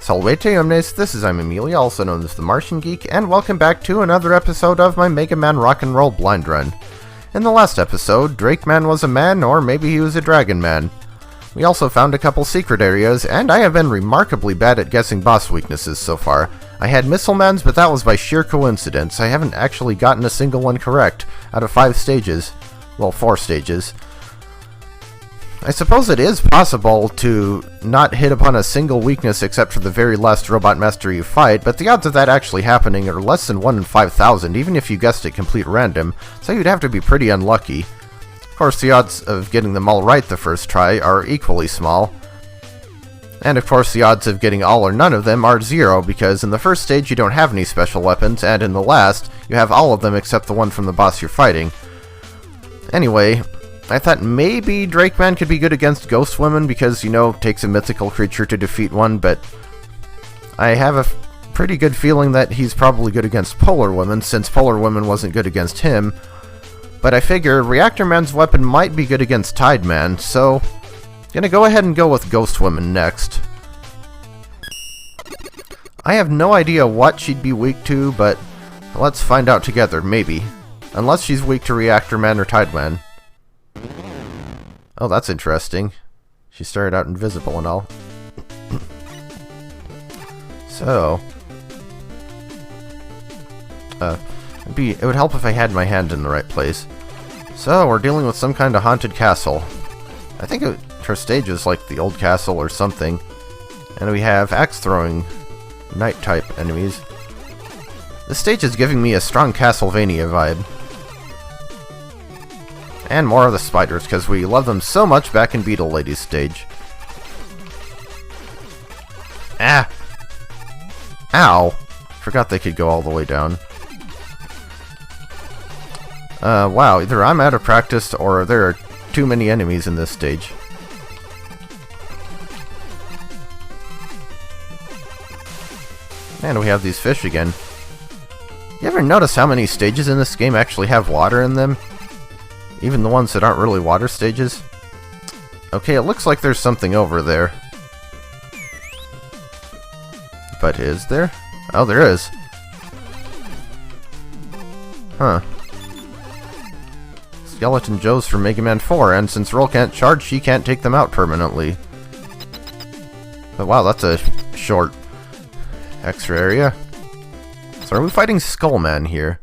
Salvete omnes, this is I'm Amelia, also known as TheMartianGeek, and welcome back to another episode of my Mega Man Rock and Roll Blind Run. In the last episode, Drake Man was a man, or maybe he was a Dragon Man. We also found a couple secret areas, and I have been remarkably bad at guessing boss weaknesses so far. I had Missile Men's, but that was by sheer coincidence. I haven't actually gotten a single one correct out of 5 stages. Well, 4 stages. I suppose it is possible to not hit upon a single weakness except for the very last Robot Master you fight, but the odds of that actually happening are less than 1 in 5,000, even if you guessed it complete random, so you'd have to be pretty unlucky. Of course, the odds of getting them all right the first try are equally small. And of course, the odds of getting all or none of them are 0, because in the first stage you don't have any special weapons, and in the last, you have all of them except the one from the boss you're fighting. Anyway, I thought maybe Drake Man could be good against Ghost Women because, you know, it takes a mythical creature to defeat one, but I have a pretty good feeling that he's probably good against Polar Women, since Polar Women wasn't good against him. But I figure Reactor Man's weapon might be good against Tide Man, so gonna go ahead and go with Ghost Women next. I have no idea what she'd be weak to, but let's find out together, maybe. Unless she's weak to Reactor Man or Tide Man. Oh, that's interesting. She started out invisible and all. So, it would help if I had my hand in the right place. So, we're dealing with some kind of haunted castle. I think her stage is like the old castle or something. And we have axe-throwing knight-type enemies. This stage is giving me a strong Castlevania vibe. And more of the spiders, because we love them so much back in Beetle Lady's stage. Ah! Ow! Forgot they could go all the way down. Wow, either I'm out of practice, or there are too many enemies in this stage. And we have these fish again. You ever notice how many stages in this game actually have water in them? Even the ones that aren't really water stages. Okay, it looks like there's something over there. But is there? Oh, there is. Huh. Skeleton Joes from Mega Man 4, and since Roll can't charge, she can't take them out permanently. But wow, that's a short extra area. So are we fighting Skullman here?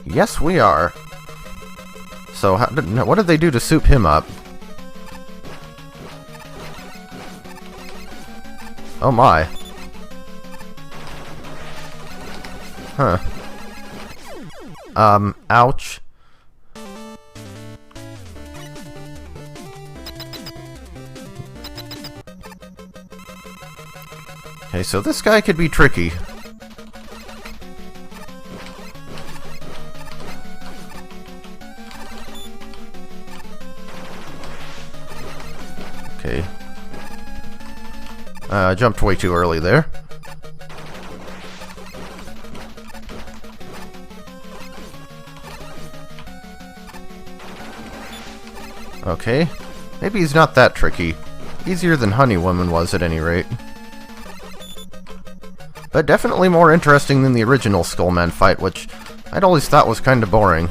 Yes, we are. So, what did they do to soup him up? Oh my. Huh. Ouch. Okay, so this guy could be tricky. Okay. Jumped way too early there. Okay. Maybe he's not that tricky. Easier than Honey Woman was at any rate. But definitely more interesting than the original Skullman fight, which I'd always thought was kinda boring.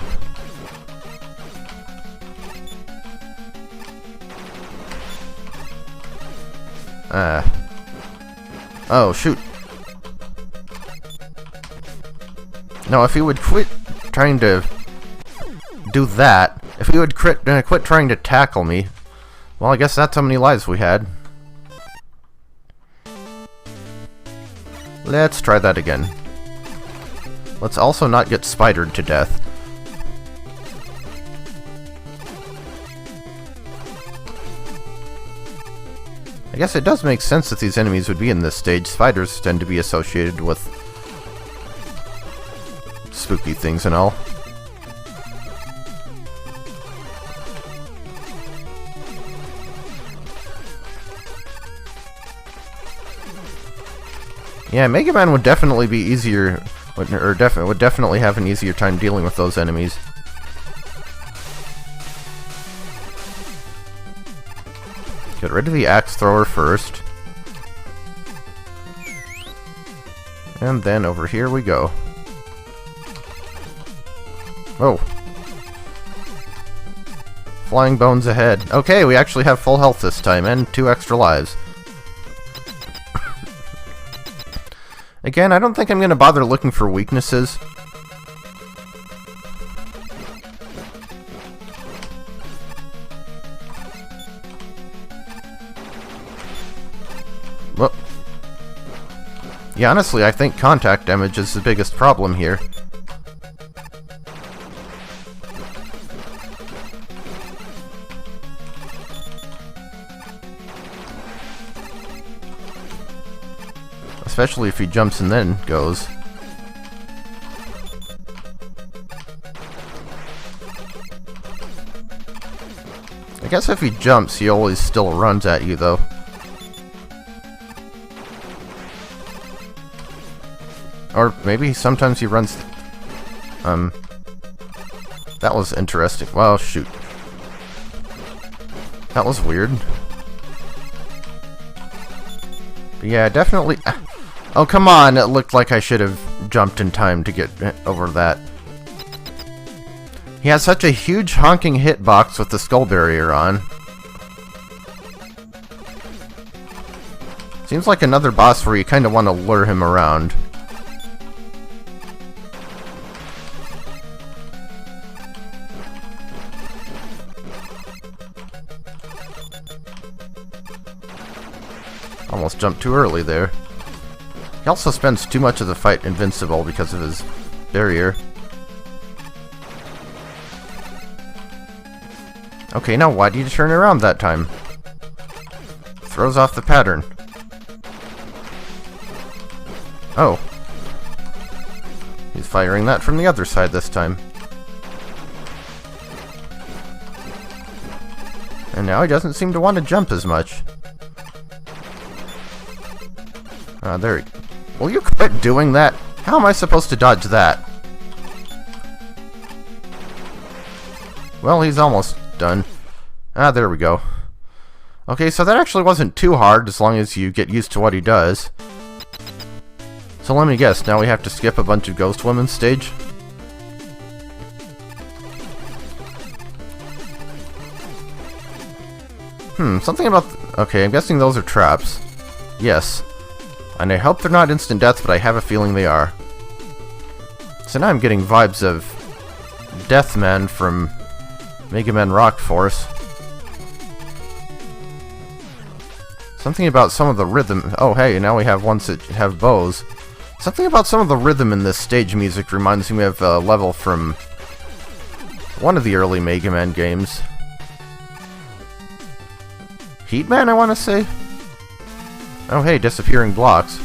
Oh, shoot. No, if he would quit trying to do that, if he would quit trying to tackle me, well, I guess that's how many lives we had. Let's try that again. Let's also not get spidered to death. I guess it does make sense that these enemies would be in this stage. Spiders tend to be associated with spooky things and all. Yeah, Mega Man would definitely be easier, would definitely have an easier time dealing with those enemies. Get rid of the axe thrower first. And then over here we go. Oh. Flying bones ahead. Okay, we actually have full health this time, and 2 extra lives. Again, I don't think I'm going to bother looking for weaknesses. Well, yeah, honestly, I think contact damage is the biggest problem here. Especially if he jumps and then goes. I guess if he jumps, he always still runs at you, though. Or maybe sometimes he runs... That was interesting. Well, shoot. That was weird. But yeah, definitely... Oh, come on! It looked like I should have jumped in time to get over that. He has such a huge honking hitbox with the skull barrier on. Seems like another boss where you kind of want to lure him around. Almost jumped too early there. He also spends too much of the fight invincible because of his barrier. Okay, now why did you turn around that time? Throws off the pattern. Oh. He's firing that from the other side this time. And now he doesn't seem to want to jump as much. Ah, there he... Will you quit doing that? How am I supposed to dodge that? Well, he's almost done. Ah, there we go. Okay, so that actually wasn't too hard as long as you get used to what he does. So let me guess, now we have to skip a bunch of Ghost Women's stage? Something about... Okay, I'm guessing those are traps. Yes. And I hope they're not instant deaths, but I have a feeling they are. So now I'm getting vibes of Deathman from Mega Man Rock Force. Something about some of the rhythm... Oh, hey, now we have ones that have bows. Something about some of the rhythm in this stage music reminds me of a level from one of the early Mega Man games. Heatman, I want to say? Oh, hey, disappearing blocks.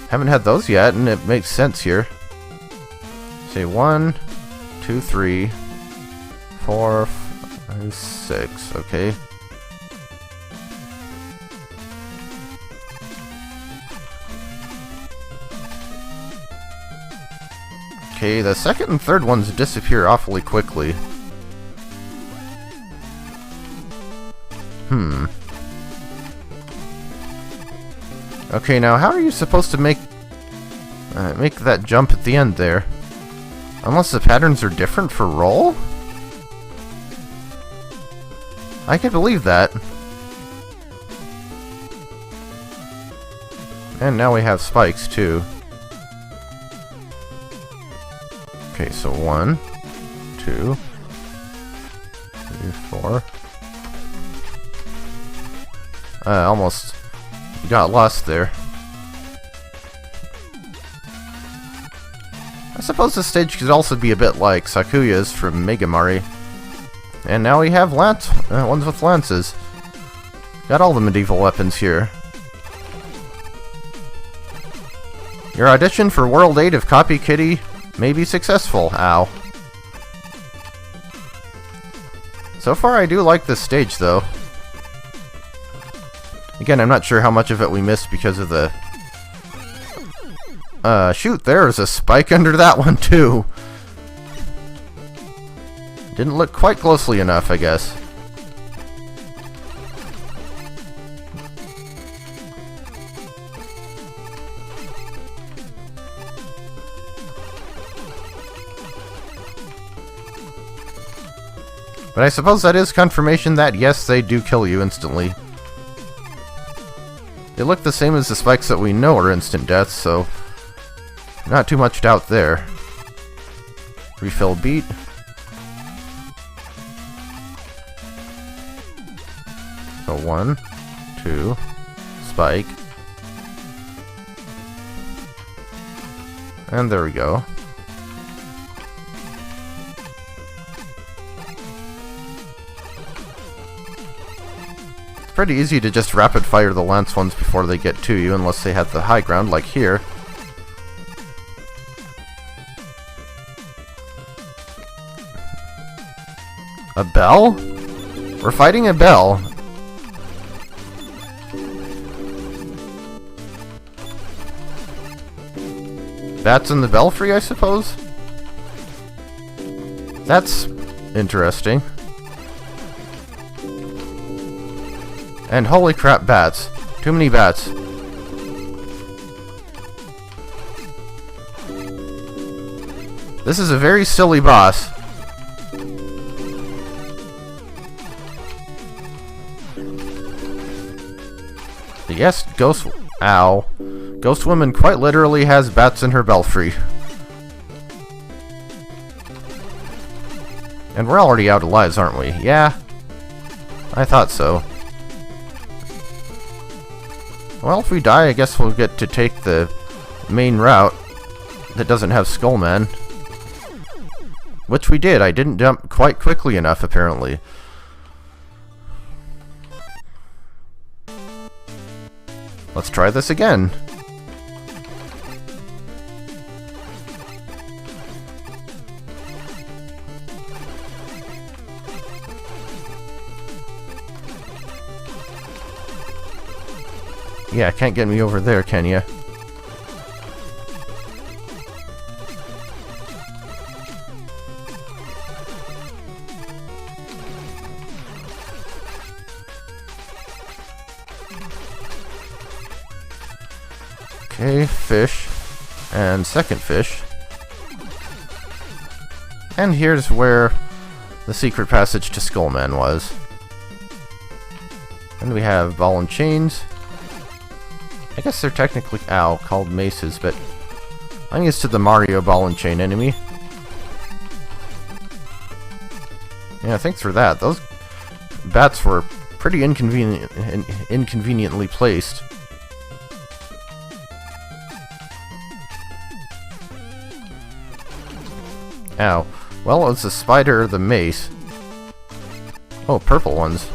Haven't had those yet, and it makes sense here. Say 1, 2, 3, 4, 5, 6. Okay. Okay, the second and third ones disappear awfully quickly. Okay, now how are you supposed to make that jump at the end there? Unless the patterns are different for roll? I can believe that. And now we have spikes too. Okay, so 1, 2, 3, 4. Almost got lost there. I suppose this stage could also be a bit like Sakuya's from Mega Mari. And now we have ones with lances. Got all the medieval weapons here. Your audition for World 8 of Copy Kitty may be successful. Ow. So far I do like this stage though. Again, I'm not sure how much of it we missed because of the... shoot, there's a spike under that one, too. Didn't look quite closely enough, I guess. But I suppose that is confirmation that, yes, they do kill you instantly. They look the same as the spikes that we know are instant deaths, so not too much doubt there. Refill beat. So 1, 2, spike. And there we go. It's pretty easy to just rapid fire the lance ones before they get to you, unless they have the high ground, like here. A bell? We're fighting a bell. Bats in the belfry, I suppose? That's interesting. And holy crap, bats. Too many bats. This is a very silly boss. Yes, Ghost... Ow. Ghost Woman quite literally has bats in her belfry. And we're already out of lives, aren't we? Yeah. I thought so. Well, if we die, I guess we'll get to take the main route that doesn't have Skullman. Which we did. I didn't jump quite quickly enough, apparently. Let's try this again. Yeah, can't get me over there, can ya? Okay, fish. And second fish. And here's where the secret passage to Skullman was. And we have ball and chains. I guess they're technically, called maces, but I'm used to the Mario ball and chain enemy. Yeah, thanks for that. Those bats were pretty inconveniently placed. Ow. Well, it's the spider or the mace. Oh, purple ones.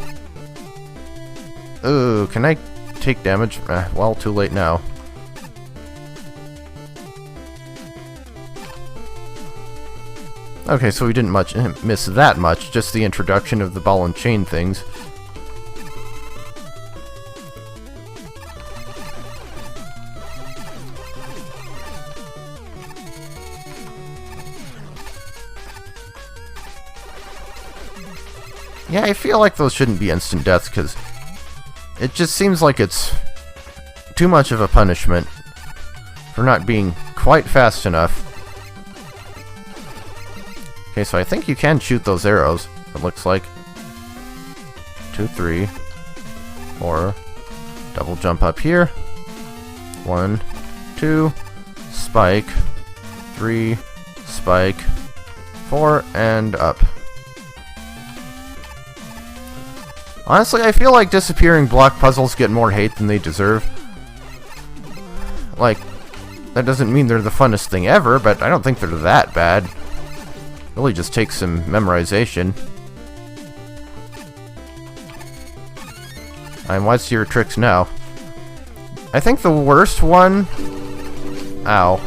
Ooh, can I take damage? Well, too late now. Okay, so we didn't miss that much, just the introduction of the ball and chain things. Yeah, I feel like those shouldn't be instant deaths, because it just seems like it's too much of a punishment for not being quite fast enough. Okay, so I think you can shoot those arrows, it looks like. 2, 3, 4, double jump up here. 1, 2, spike, 3, spike, 4, and up. Honestly, I feel like disappearing block puzzles get more hate than they deserve. Like, that doesn't mean they're the funnest thing ever, but I don't think they're that bad. Really just takes some memorization. I'm wise to your tricks now. I think the worst one... Ow.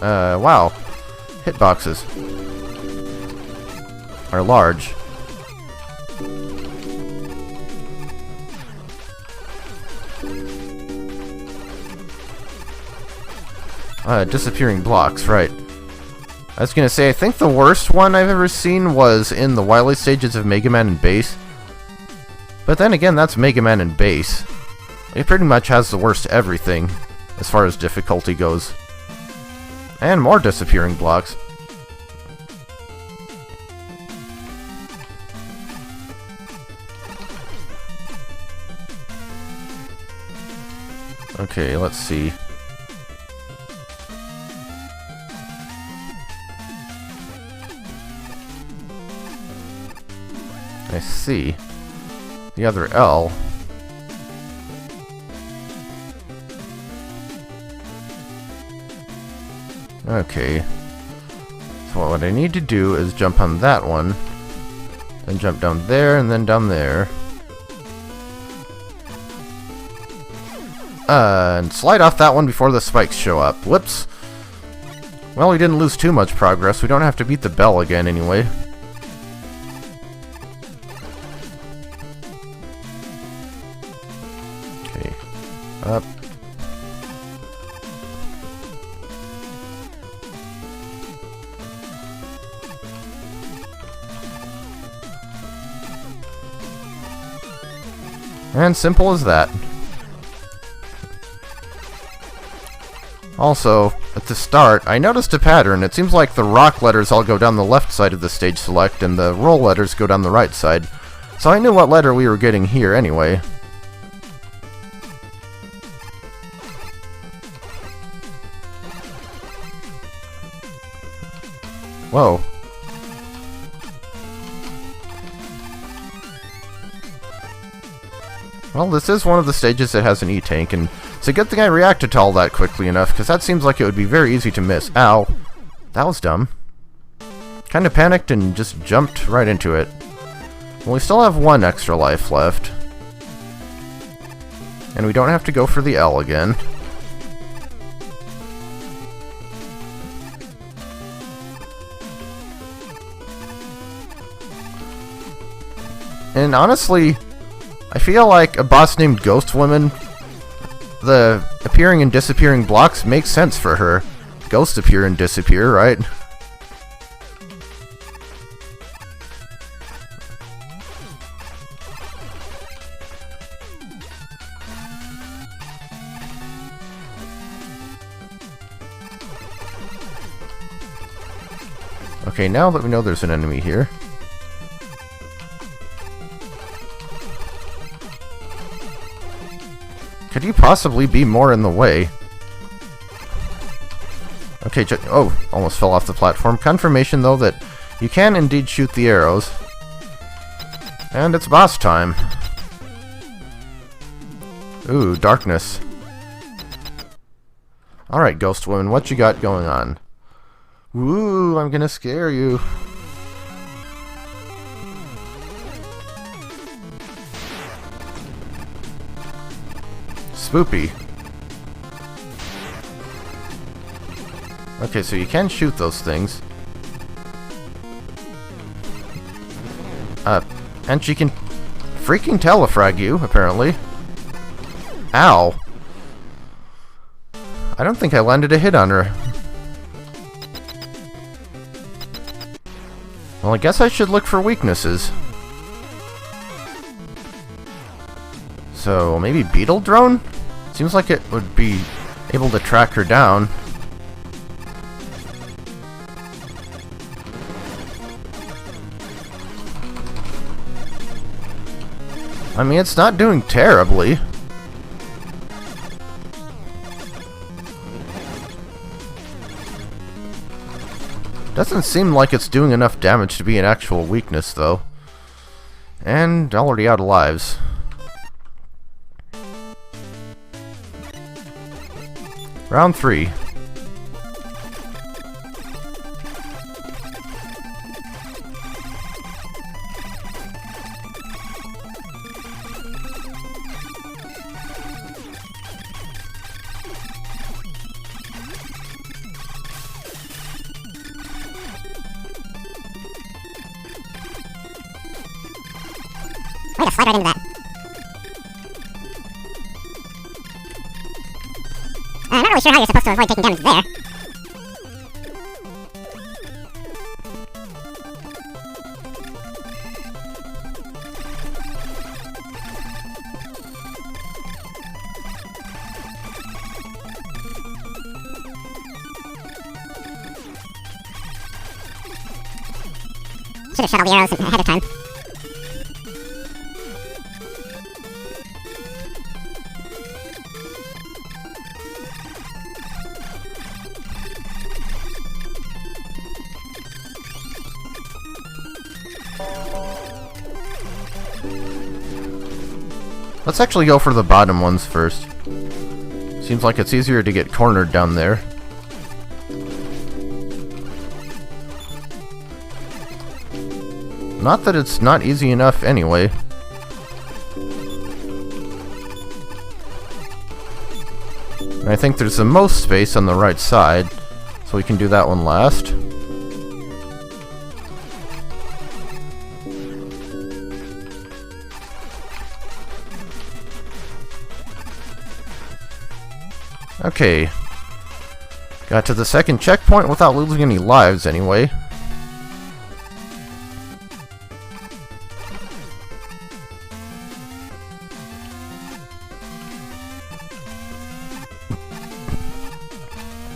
Wow. Hitboxes are large. Disappearing blocks, right. I was gonna say, I think the worst one I've ever seen was in the Wily stages of Mega Man and Bass. But then again, that's Mega Man and Bass. It pretty much has the worst everything, as far as difficulty goes. And more disappearing blocks. Okay, let's see. I see. The other L. Okay. So what I need to do is jump on that one, then jump down there, and then down there. And slide off that one before the spikes show up. Whoops. Well, we didn't lose too much progress. We don't have to beat the bell again anyway. Okay. Up. And simple as that. Also, at the start, I noticed a pattern. It seems like the rock letters all go down the left side of the stage select, and the roll letters go down the right side. So I knew what letter we were getting here anyway. Whoa. Well, this is one of the stages that has an E-tank, and it's a good thing I reacted to all that quickly enough, because that seems like it would be very easy to miss. Ow. That was dumb. Kinda panicked and just jumped right into it. Well, we still have one extra life left. And we don't have to go for the L again. And honestly, I feel like a boss named Ghost Woman, the appearing and disappearing blocks make sense for her. Ghosts appear and disappear, right? Okay, now that we know there's an enemy here. Could you possibly be more in the way? Okay, oh, almost fell off the platform. Confirmation, though, that you can indeed shoot the arrows. And it's boss time. Ooh, darkness. Alright, Ghost Woman, what you got going on? Woo, I'm gonna scare you. Spoopy. Okay, so you can shoot those things. And she can freaking telefrag you, apparently. Ow. I don't think I landed a hit on her. Well, I guess I should look for weaknesses. So, maybe Beetle Drone? Seems like it would be able to track her down. I mean, it's not doing terribly. Doesn't seem like it's doing enough damage to be an actual weakness, though. And already out of lives. Round 3. Way to slide right into that. I'm not really sure how you're supposed to avoid taking damage there. Should have shot all the arrows ahead of time. Let's actually go for the bottom ones first. Seems like it's easier to get cornered down there. Not that it's not easy enough anyway. And I think there's the most space on the right side, so we can do that one last. Okay. Got to the second checkpoint without losing any lives anyway.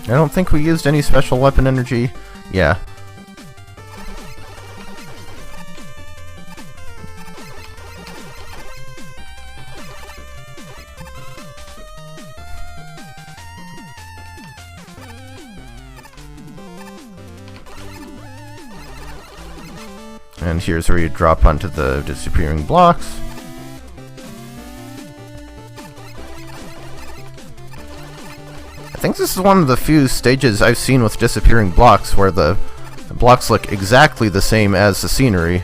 I don't think we used any special weapon energy. Yeah. And here's where you drop onto the disappearing blocks. I think this is one of the few stages I've seen with disappearing blocks where the blocks look exactly the same as the scenery.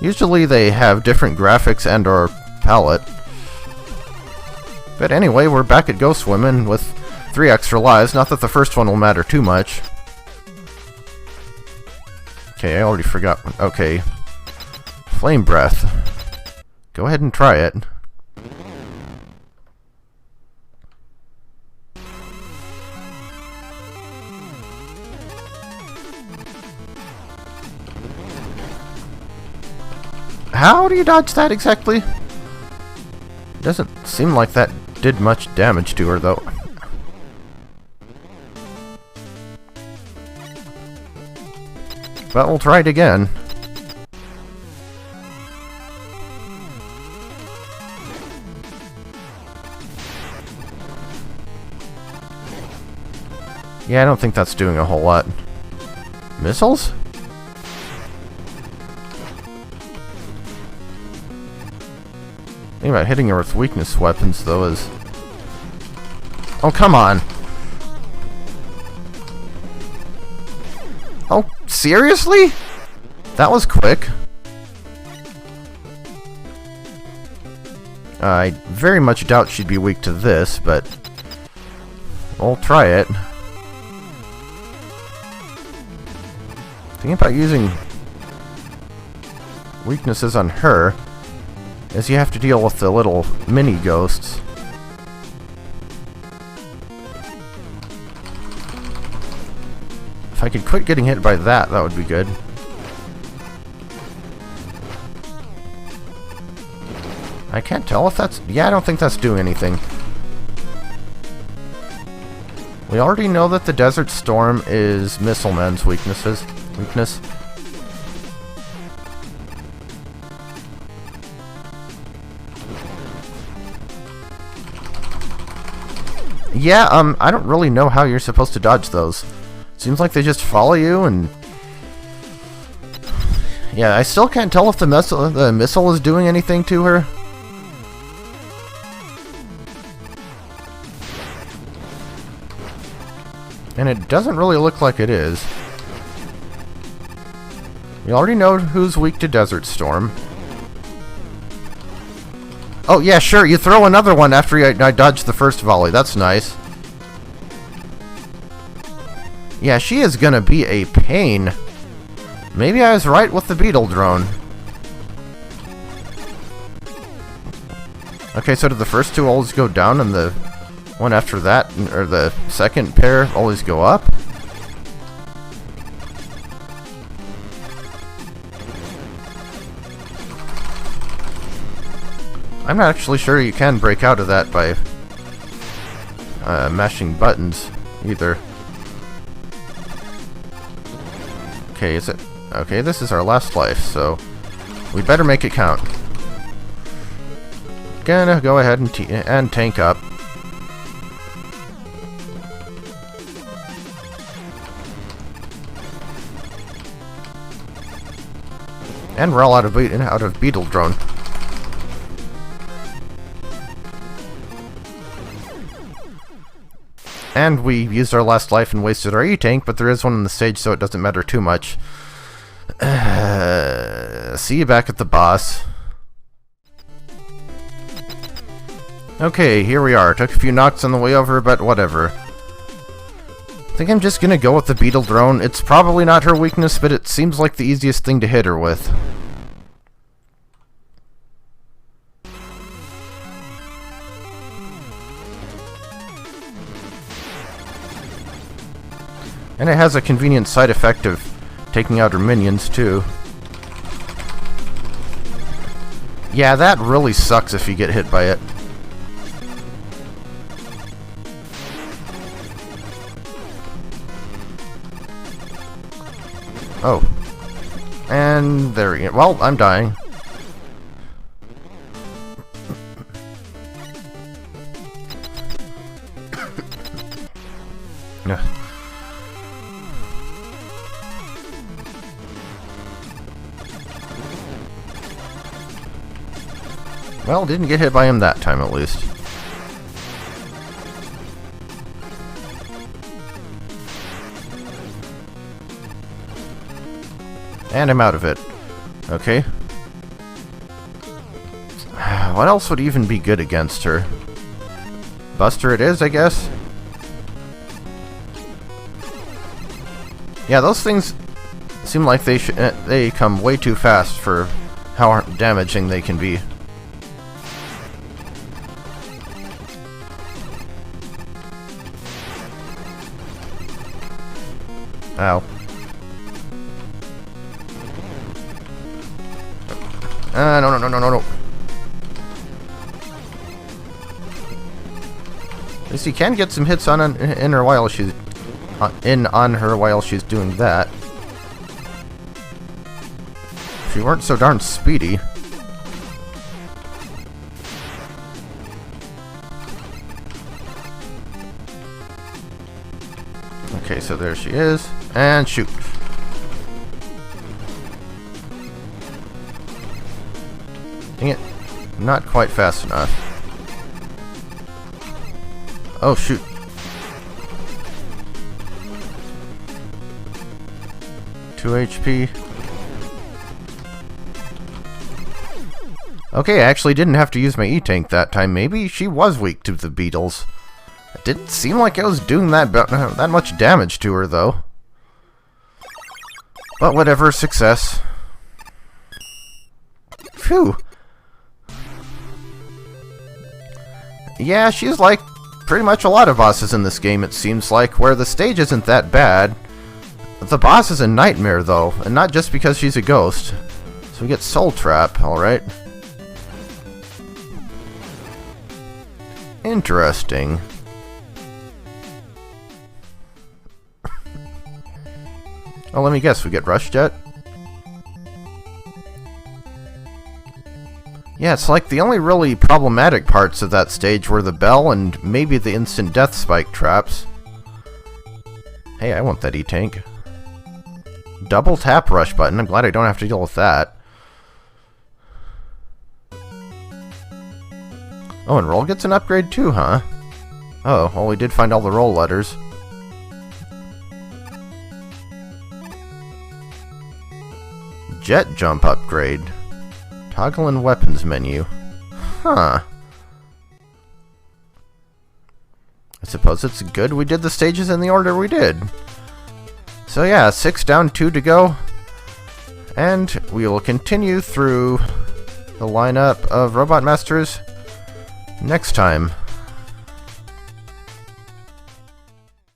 Usually they have different graphics and or palette. But anyway, we're back at Ghost Women with 3 extra lives. Not that the first one will matter too much. Okay, I already forgot. Okay. Flame Breath. Go ahead and try it. How do you dodge that exactly? Doesn't seem like that did much damage to her, though. But we'll try it again. Yeah, I don't think that's doing a whole lot. Missiles? The thing about hitting her with weakness weapons, though, is... Oh, come on! Oh, seriously? That was quick. I very much doubt she'd be weak to this, but... we'll try it. The thing about using weaknesses on her is you have to deal with the little mini ghosts. If I could quit getting hit by that, that would be good. I can't tell if that's... yeah, I don't think that's doing anything. We already know that the Desert Storm is Missile Man's weakness. Yeah, I don't really know how you're supposed to dodge those. Seems like they just follow you and... yeah, I still can't tell if the missile is doing anything to her. And it doesn't really look like it is. We already know who's weak to Desert Storm. Oh, yeah, sure, you throw another one after I dodged the first volley. That's nice. Yeah, she is gonna be a pain. Maybe I was right with the beetle drone. Okay, so did the first two always go down and the one after that, or the second pair, always go up? I'm not actually sure you can break out of that by mashing buttons either. Okay, is it? Okay, this is our last life, so we better make it count. Gonna go ahead and tank up. And we're all out of beetle drone. And we used our last life and wasted our E-tank, but there is one on the stage, so it doesn't matter too much. See you back at the boss. Okay, here we are. Took a few knocks on the way over, but whatever. I think I'm just gonna go with the beetle drone. It's probably not her weakness, but it seems like the easiest thing to hit her with. And it has a convenient side effect of taking out her minions, too. Yeah, that really sucks if you get hit by it. Oh. And there we go. Well, I'm dying. Ugh. Well, didn't get hit by him that time, at least. And I'm out of it. Okay. What else would even be good against her? Buster it is, I guess? Yeah, those things seem like they come way too fast for how damaging they can be. Ow. No. At least you can get some hits on her while she's on her while she's doing that. If you weren't so darn speedy. Okay, so there she is, and shoot. Dang it. Not quite fast enough. Oh, shoot. Two HP. Okay, I actually didn't have to use my E-tank that time. Maybe she was weak to the beetles. It didn't seem like I was doing that much damage to her, though. But whatever, success. Phew. Yeah, she's like pretty much a lot of bosses in this game, it seems like, where the stage isn't that bad. The boss is a nightmare, though, and not just because she's a ghost. So we get Soul Trap, alright. Interesting. Oh, let me guess, we get Rush Jet? Yeah, it's like the only really problematic parts of that stage were the bell and maybe the instant death spike traps. Hey, I want that E-tank. Double tap rush button, I'm glad I don't have to deal with that. Oh, and Roll gets an upgrade too, huh? Oh, well, we did find all the Roll letters. Jet jump upgrade. Toggle in weapons menu. Huh. I suppose it's good we did the stages in the order we did. So yeah, 6 down, 2 to go. And we will continue through the lineup of Robot Masters next time.